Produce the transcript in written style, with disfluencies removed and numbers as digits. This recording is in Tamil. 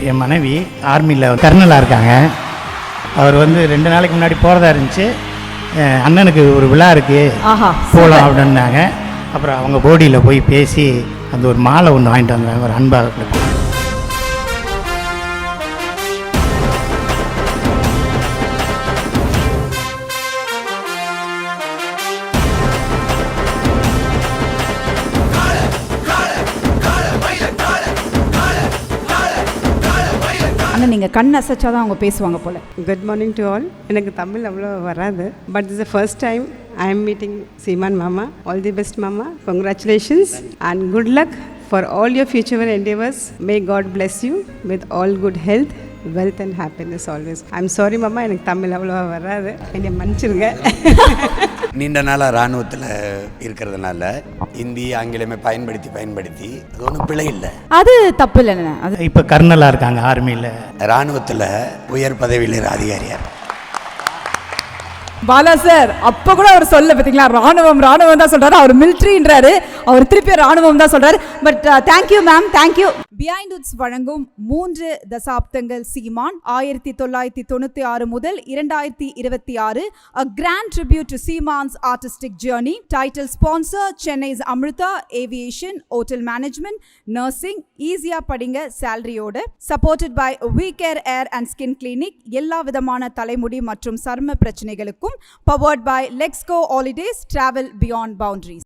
என் மனைவி ஆர்மியில் கர்னலாக இருக்காங்க. அவர் வந்து 2 நாளைக்கு முன்னாடி போகிறதா இருந்துச்சு. அண்ணனுக்கு ஒரு விழா இருக்குது போகலாம் அப்படின்னாங்க. அப்புறம் அவங்க போடியில் போய் பேசி அந்த ஒரு மாலை ஒன்று வாங்கிட்டு வந்தாங்க. ஒரு அன்பாக கொடுத்தாங்க. ஆனால் நீங்கள் கண் அசைச்சா தான் அவங்க பேசுவாங்க போல். Good morning to all. எனக்கு தமிழ் அவ்வளோ வராது. But is the first time I am meeting Seeman மாமா. ஆல் தி பெஸ்ட் மாமா. Congratulations and good luck for all your future endeavours. May God bless you with all good health, wealth and happiness always. I am sorry மாமா, எனக்கு தமிழ் அவ்வளோவா வராது, என்னை மன்னிச்சிருங்க. நீண்ட நாளாக இராணுவத்தில் இருக்கிறதுனால இந்தி ஆங்கிலமே பயன்படுத்தி அது ஒன்றும் பிழை இல்லை. அது தப்பு இல்லைண்ணே. அது இப்போ கர்னலாக இருக்காங்க ஆர்மியில். இராணுவத்தில் உயர் பதவியில் அதிகாரியார் பாலா சார் அப்போ கூட அவர் சொல்ல பார்த்தீங்களா, ராணுவம் தான் சொல்றாரு. அவர் மிலிட்ரின்றாரு, அவர் திருப்பி ராணுவம் தான் சொல்றாரு. But thank you ma'am, thank you. Behind woods வழங்கும் 3 தசாப்தங்கள் சீமான் 1996 முதல் 2026 a grand tribute to Seeman's artistic journey. Title sponsor Chennai's Amrita Aviation, Hotel Management, Nursing, ஈஸியா படிங்க சேலரியோட. Supported by We Care Air and Skin Clinic, எல்லா விதமான தலைமுடி மற்றும் சரும பிரச்சனைகளுக்கும். Powered by Let's Go Holidays, travel beyond boundaries.